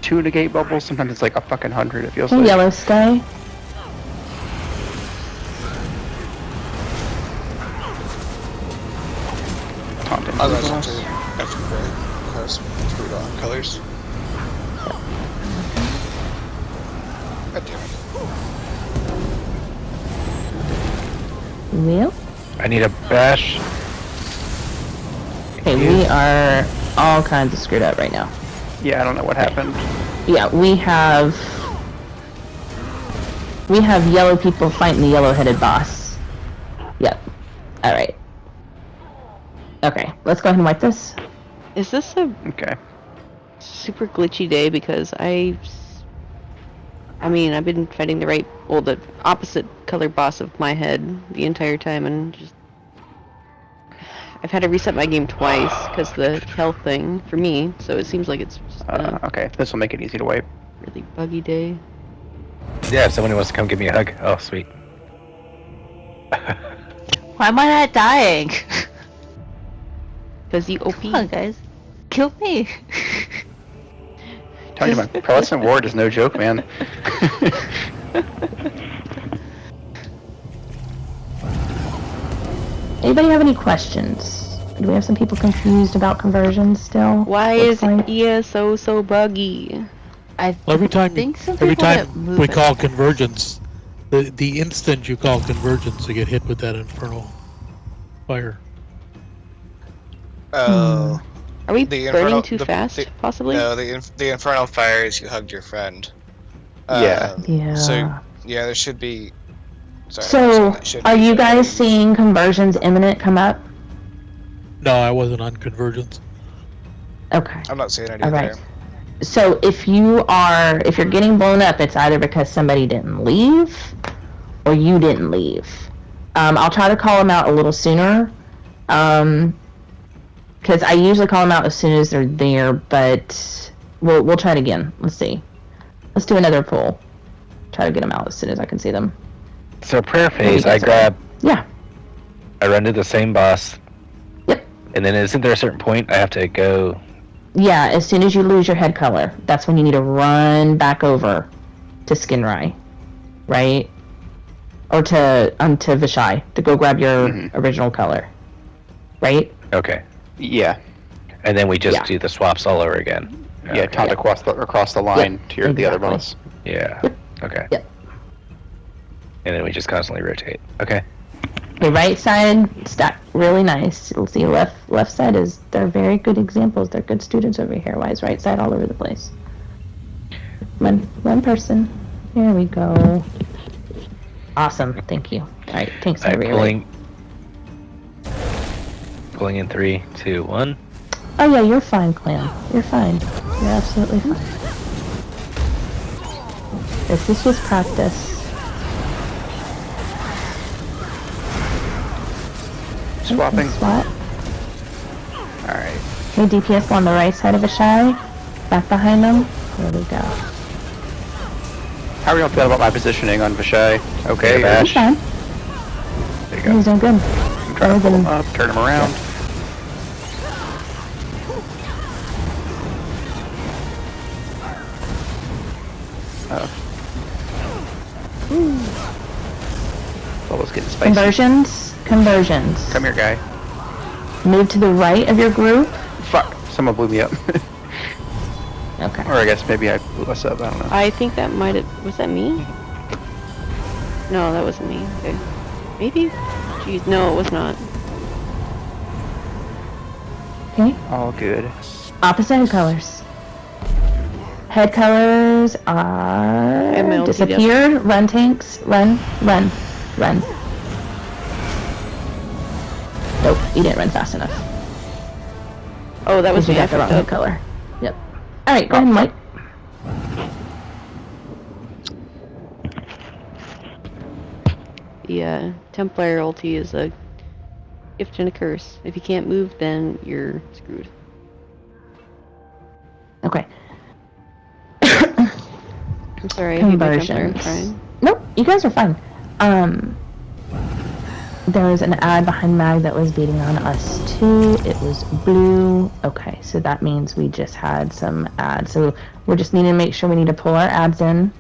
2 negate bubbles, sometimes it's like a fucking 100, it feels Okay, like. yellow stay. Taunting. I was after gray, because screwed on colors. God damn it. Wheel. I need a bash. Okay, we are all kinds of screwed up right now. Yeah, I don't know what happened. Yeah, we have yellow people fighting the yellow-headed boss. Yep. Alright. Okay, let's go ahead and wipe this. Is this a Okay. super glitchy day? Because I mean, I've been fighting the opposite color boss of my head the entire time, and just I've had to reset my game twice because the health thing for me. So it seems like it's just a Okay, this will make it easy to wipe. really buggy day. Yeah, if somebody wants to come give me a hug. Oh, sweet. Why am I not dying? Because you OP. Come on, guys. Kill me. Telling you, my Protestant ward is no joke, man. Anybody have any questions? Do we have some people confused about conversions still? Why Looks is like- ESO so buggy? I Well, every time think some every people that time move we it- call convergence, the instant you call convergence, you get hit with that infernal fire. Oh. Are we The burning infernal- too the- fast? the- Possibly. No, the infernal fire is you hugged your friend. Yeah. Yeah. So Yeah, there should be. Sorry, So, there should are be you some guys AoEs. seeing conversions imminent come up? No, I wasn't on convergence. Okay. I'm not seeing it All either. right. So if you're getting blown up, it's either because somebody didn't leave or you didn't leave. I'll try to call them out a little sooner. Because I usually call them out as soon as they're there, but we'll try it again. Let's see. Let's do another pull. Try to get them out as soon as I can see them. So prayer Maybe phase, I that's grab, Yeah. I run to the same boss. Yep. And then isn't there a certain point I have to go? Yeah, as soon as you lose your head color, that's when you need to run back over to Skinrai, right? Or to Vishai to go grab your original color, right? Okay. Yeah. And then we just Yeah. do the swaps all over again. Yeah, taunt across the line to the other exactly. bonus. Yeah. Okay. Yep. And then we just constantly rotate. Okay. The right side stack really nice. You'll see left side they're very good examples. They're good students over here. Why is right side all over the place? One person. There we go. Awesome. Thank you. All right. Thanks. I'm Everybody. pulling in 3, 2, 1. Oh yeah, you're fine, Clam. You're fine. You're absolutely fine. This is just practice. Swapping. Swap. Alright. Okay, DPS on the right side of Vishai. Back behind them. There we go. How are you feeling about my positioning on Vishai? Okay, Yeah, He's Ash. fine. There you go. He's doing good. I'm trying to pull him up, turn him around. Bubble's getting spicy. Conversions. Come here, guy. Move to the right of your group. Fuck. Someone blew me up. Okay. Or I guess maybe I blew us up. I don't know. I think that might have. Was that me? No, that wasn't me. Okay. Maybe? Jeez, no, it was not. Okay. All good. Opposite head colors. Head colors are MLTW. disappeared. Run tanks. Run. Run. Run. Nope, you didn't run fast enough. Oh, that was You me. I got the wrong fucked head up. color. Yep. Alright, go ahead, Mike. The Templar ulti is a gift and a curse. If you can't move, then you're screwed. Okay. I'm sorry, I hate my Templar. I'm Conversions. trying. Nope, you guys are fine. There was an ad behind Mag that was beating on us too. It was blue. Okay, so that means we just had some ads. So we're just needing to make sure we need to pull our ads in.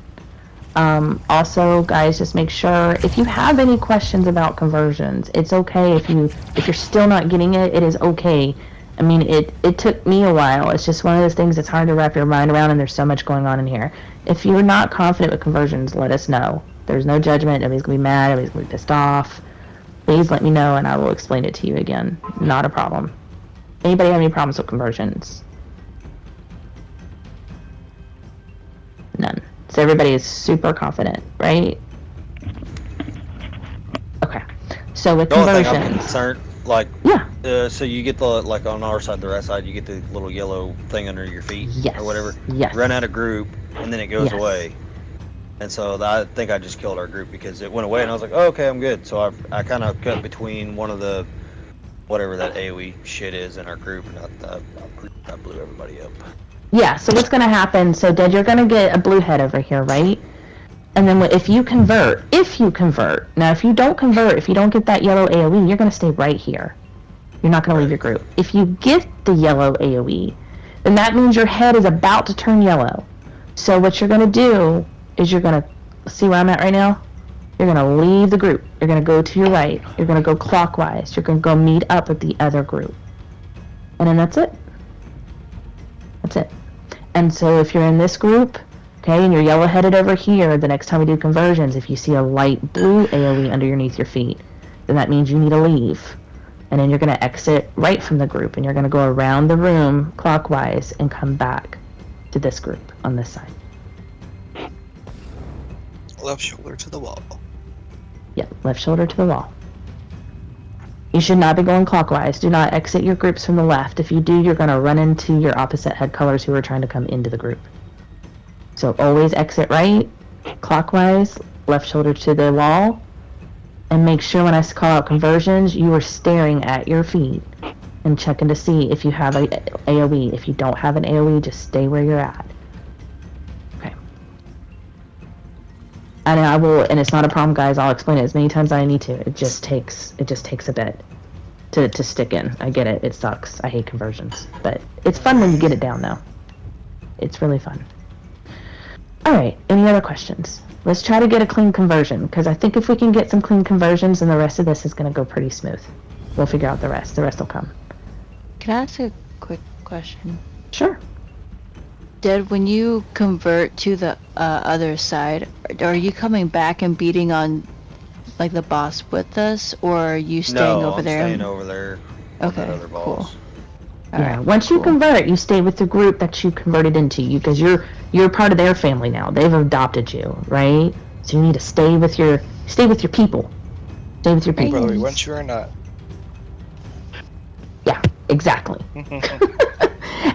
Also, guys, just make sure if you have any questions about conversions, it's okay if you're still not getting it. It is okay. I mean, it took me a while. It's just one of those things that's hard to wrap your mind around, and there's so much going on in here. If you're not confident with conversions, let us know. There's no judgment. Nobody's gonna be mad. Nobody's gonna be pissed off. Please let me know, and I will explain it to you again. Not a problem. Anybody have any problems with conversions? None. So everybody is super confident, right? Okay. So with The only thing I'm conversions, concerned, like, yeah, so you get the, like on our side, the right side, you get the little yellow thing under your feet yes, or whatever. yes, Run out of group, and then it goes Yes. away. And so I think I just killed our group because it went away, and I was like, oh, okay, I'm good. So I kind of cut between one of the, whatever that AoE shit is in our group, and I blew everybody up. yeah. So what's gonna happen? So Ded, you're gonna get a blue head over here, right? And then if you convert, now if you don't convert, if you don't get that yellow AoE, you're gonna stay right here. You're not gonna leave your group. If you get the yellow AoE, then that means your head is about to turn yellow. So what you're gonna do is you're gonna see where I'm at right now. You're gonna leave the group. You're gonna go to your right. You're gonna go clockwise. You're gonna go meet up with the other group, and then that's it. That's it. And so if you're in this group, okay, and you're yellow headed over here, the next time we do conversions, if you see a light blue AoE underneath your feet, then that means you need to leave. And then you're gonna exit right from the group, and you're gonna go around the room clockwise and come back to this group on this side. Left shoulder to the wall. Yep, left shoulder to the wall. You should not be going clockwise. Do not exit your groups from the left. If you do, you're going to run into your opposite head colors who are trying to come into the group. So always exit right, clockwise, left shoulder to the wall, and make sure when I call out conversions, you are staring at your feet and checking to see if you have a AoE. If you don't have an AoE, just stay where you're at. Okay. And I will, and it's not a problem, guys. I'll explain it as many times as I need to. It just takes a bit to stick in. I get it. It sucks. I hate conversions, but it's fun when you get it down, though. It's really fun. All right. Any other questions? Let's try to get a clean conversion, because I think if we can get some clean conversions, then the rest of this is going to go pretty smooth. We'll figure out the rest. The rest will come. Can I ask a quick question? Sure. Dad, when you convert to the other side, are you coming back and beating on, like, the boss with us, or are you staying over there? No, I'm staying over there. Okay, That other cool. boss. Yeah. Once you convert, you stay with the group that you converted into, because you're part of their family now. They've adopted you, right? So you need to stay with your people. Stay with your people. Whether we want you or not. Yeah, exactly.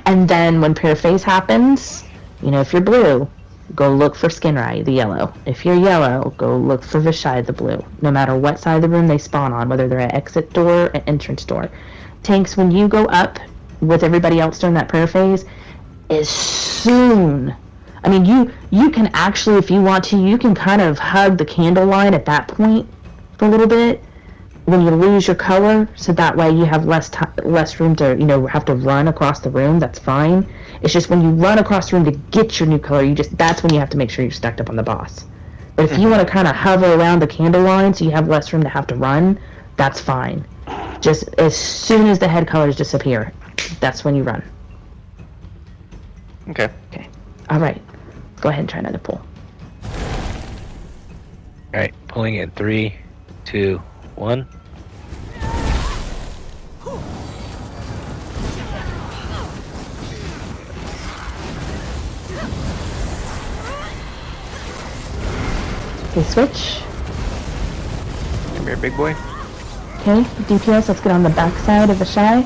And then when paraphase happens, if you're blue, go look for Skinrai, the yellow. If you're yellow, go look for Vishai, the blue. No matter what side of the room they spawn on, whether they're at exit door or entrance door. Tanks, when you go up with everybody else during that paraphase, as soon... I mean, you can actually, if you want to, you can kind of hug the candle line at that point for a little bit when you lose your color, so that way you have less room to, have to run across the room. That's fine. It's just when you run across the room to get your new color, that's when you have to make sure you're stacked up on the boss. But if you want to kind of hover around the candle line so you have less room to have to run, that's fine. Just as soon as the head colors disappear, that's when you run. Okay. Okay. All right. Go ahead and try another pull. Alright, pulling in 3, 2, 1. Okay, switch. Come here, big boy. Okay, DPS, let's get on the back side of the shy.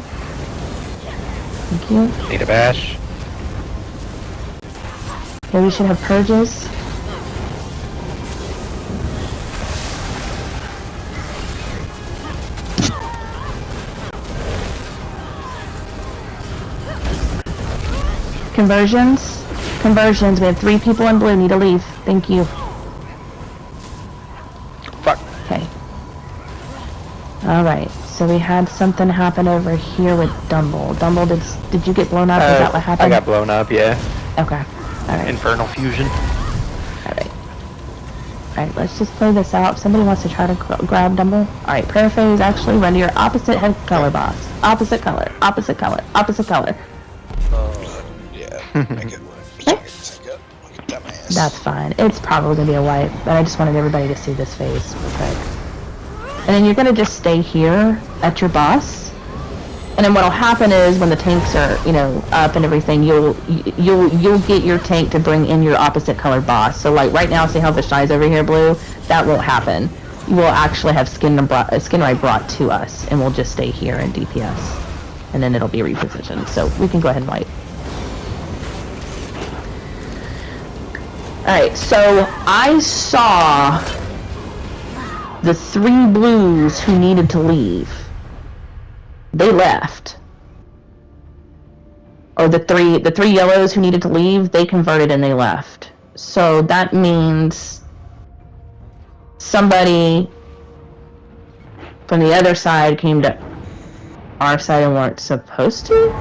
Thank you. Need a bash. Okay, we should have purges. Conversions. Conversions. We have 3 people in blue. Need to leave. Thank you. Fuck. Okay. Alright, so we had something happen over here with Dumble. Dumble, did you get blown up? Is that what happened? I got blown up, yeah. Okay. Alright. Infernal fusion. Alright. Alright, let's just play this out. If somebody wants to try to grab Dumble. Alright, paraphase, actually run to your opposite head color boss. Opposite color, opposite color, opposite color. Yeah. I get that my ass. That's fine. It's probably going to be a wipe, but I just wanted everybody to see this phase real quick. And then you're going to just stay here at your boss. And then what'll happen is when the tanks are, up and everything, you'll get your tank to bring in your opposite color boss. So like right now, see how Vishai's over here blue? That won't happen. You will actually have Skinrai brought to us, and we'll just stay here in DPS. And then it'll be repositioned. So we can go ahead and wipe. Alright, so I saw the 3 blues who needed to leave. They left. Or the three yellows who needed to leave, they converted and they left. So that means somebody from the other side came to our side and weren't supposed to?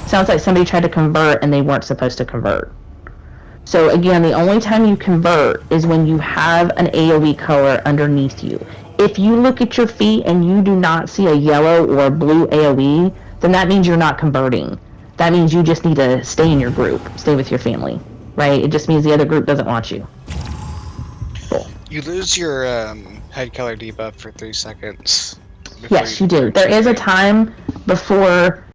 Sounds like somebody tried to convert and they weren't supposed to convert. So again, the only time you convert is when you have an AoE color underneath you. If you look at your feet and you do not see a yellow or a blue AoE, then that means you're not converting. That means you just need to stay in your group, stay with your family, right? It just means the other group doesn't want you. Cool. You lose your head color debuff for 3 seconds. Yes, you do. There is a time before